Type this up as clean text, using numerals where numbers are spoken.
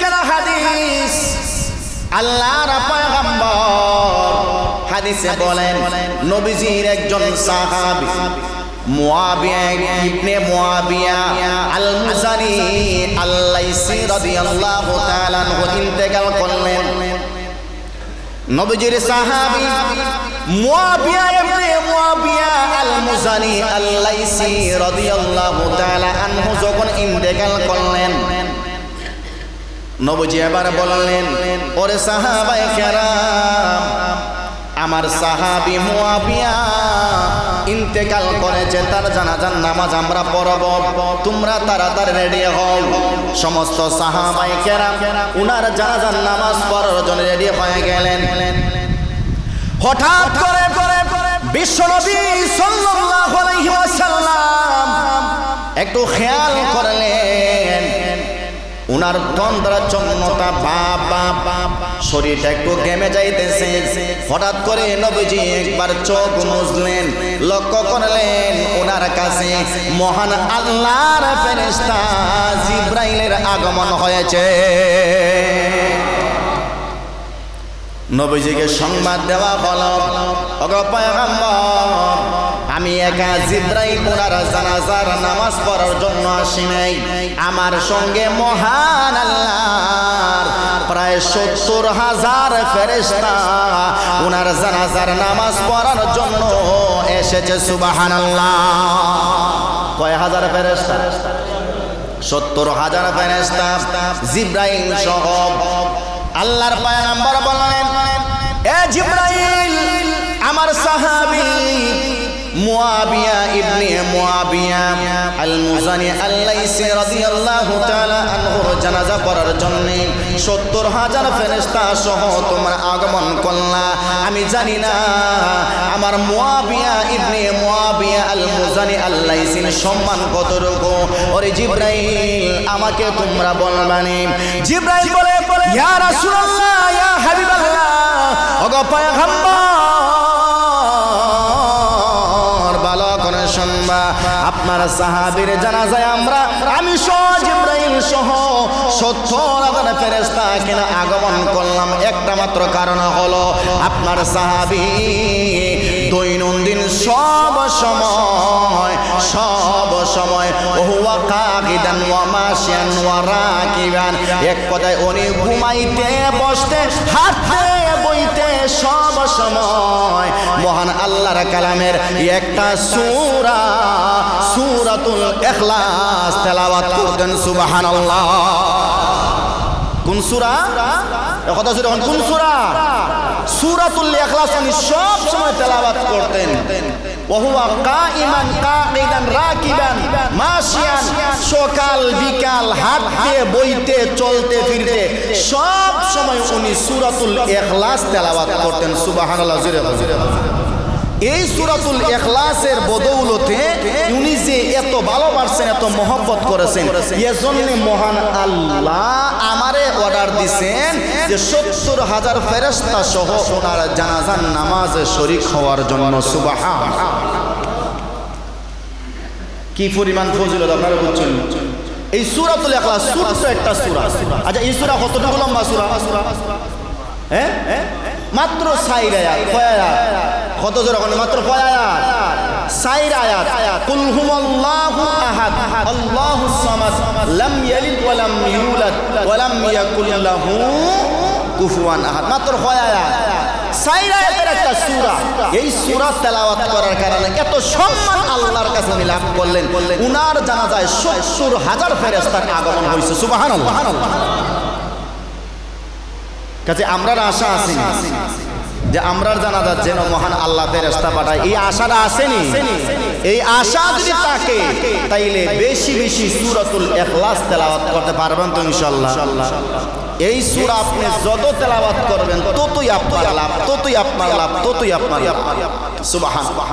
কেনা হাদিস আল্লাহর পয়গম্বর হাদিসে বলেন নবীজির একজন সাহাবী মুয়াবিয়া ইবনে মুয়াবিয়া আল-মুজানি আল-লাইসি রাদিয়াল্লাহু তাআলা আনহু ইন্তেকাল করলেন। নবীজির সাহাবী মুয়াবিয়া ইবনে মুয়াবিয়া আল-মুজানি আল-লাইসি রাদিয়াল্লাহু তাআলা আনহু যখন ইন্তেকাল করলেন, নবীজি এবার বললেন, ওরে সাহাবায়ে কেরাম, আমার সাহাবী মুয়াবিয়া ইন্তেকাল করেছে, তার জানাজার নামাজ আমরা পড়ব, তোমরা তাড়াতাড়ি রেডি হও। সমস্ত সাহাবায়ে কেরাম উনার জানাজার নামাজ পড়ার জন্য রেডি হয়ে গেলেন। হঠাৎ করে বিশ্বনবী সাল্লাল্লাহু আলাইহি ওয়াসাল্লাম একটু খেয়াল করলেন, উনার তন্দ্রা চন্নতা বাপ শরীরটা একটু ঘেমে যাইতেছে। হঠাৎ করে নবীজি একবার চোখ মুছলেন, লক্ষ্য করলেন উনার কাছে মহান আল্লাহর ফেরেশতা জিবরাইলের আগমন হয়েছে। নবীজিকে সংবাদ দেওয়া হলো, ওগো পয়গম্বর, আমি একা জিবরাইল ওনার জানাজার নামাজ পড়ার জন্য আসি নাই, আমার সঙ্গে মহান আল্লাহর প্রায় ৭০,০০০ ফেরেশতা ওনার জানাজার নামাজ পড়ার জন্য এসেছে। সুবহানাল্লাহ। কয় হাজার ফেরেশতা? ৭০,০০০ ফেরেশতা জিবরাইল সহ। আল্লাহর পয়গম্বর বললেন, এ জিবরাইল, আমার সাহাবী মুয়াবিয়া ইবনে মুয়াবিয়া আল-মুজানি আল-লাইসি রাদিয়াল্লাহু তাআলা আনহুর জানাজা পড়ার জন্য ৭০,০০০ ফেরেশতা সহ তোমরা আগমন করলা। আমি জানি না আমার মুয়াবিয়া ইবনে মুয়াবিয়া আল-মুজানি আল-লাইসির সম্মান কতটুকু। ওরে জিবরাইল, আমাকে তোমরা বলবানি। জিবরাইল বলে, ইয়া রাসূলুল্লাহ, ইয়া হাবিবাল্লাহ, ওগো পয়গম্বর, আপনার সাহাবীর জানাজায় আমি সহ জিবরাইল সহ ৭০,০০০ ফেরেশতা কেন আগমন করলাম? একটা মাত্র কারণ হলো আপনার সাহাবী দৈনন্দিন সব সময় ওহুয়া কাকিদান ওয়া মাশিয়ান ওয়া রাকিবান, এক কথায় উনি ঘুমাইতে বসতে হাঁটতে বইতে সব সময় মহান আল্লাহর কালামের একটা সূরাতুল ইখলাস তেলাওয়াত করতেন। সুবহানাল্লাহ। কোন সূরা? কথা শুনে কোন সূরা? সূরাতুল ইখলাস উনি সব সময় তেলাওয়াত করতেন। ওহুয়া কাইমান কাকিদান রাকিবান মাশিয়ান, সকাল বিকাল হাঁটতে বইতে চলতে ফিরতে সব সময় উনি সূরাতুল ইখলাস তেলাওয়াত করতেন। সুবহানাল্লাহ। এই সূরাতুল ইখলাসের বদৌলতে উনি যে এত ভালোবাসেন, এত মহব্বত করেছেন, এজন্য মহান আল্লাহ আমারে অর্ডার দিয়েছেন যে ৭০,০০০ ফেরেশতা সহ ওনার জানাজার নামাজে শরীক হওয়ার জন্য। সুবহানাল্লাহ। কি পরিমাণ ফজিলত আপনারা বুঝছেন? এই সূরাতুল ইখলাস ছোট্ট একটা সূরা। আচ্ছা, এই সূরা কতটুকু লম্বা সূরা? হ্যাঁ, মাত্র ৪ আয়াত। কয় আয়াত? কত জোরে? মাত্র কয় আয়াত? ৪ আয়াত। কুল হুয়াল্লাহু আহাদ আল্লাহুস সামাদ লাম ইয়ালিদ ওয়া লাম ইউলাদ ওয়া লাম ইয়াকুল লাহু কুফুয়ান আহাদ। মাত্র কয় আয়াত? ৪ আয়াতের একটা সূরা। এই সূরা তেলাওয়াত করার কারণে এত সম্মান আল্লাহর কাছে উনি লাভ করলেন। উনার জানাজায় ৭০,০০০ ফেরেশতার আগমন হয়েছে। সুবহানাল্লাহ। কাজে আমরার আশা আছে যে আমরার জানাজার যেন মহান আল্লাহ ফেরেশতা পাঠায়, এই আশাটা আসেনি? এই আশা যদি থাকে তাইলে বেশি বেশি সূরাতুল ইখলাস তেলাওয়াত করতে পারবেন তো ইনশাআল্লাহ। এই সূরা আপনি যত তেলাওয়াত করবেন ততই আপনার লাভ, ততই আপনার লাভ, ততই আপনার লাভ। সুবহানাল্লাহ।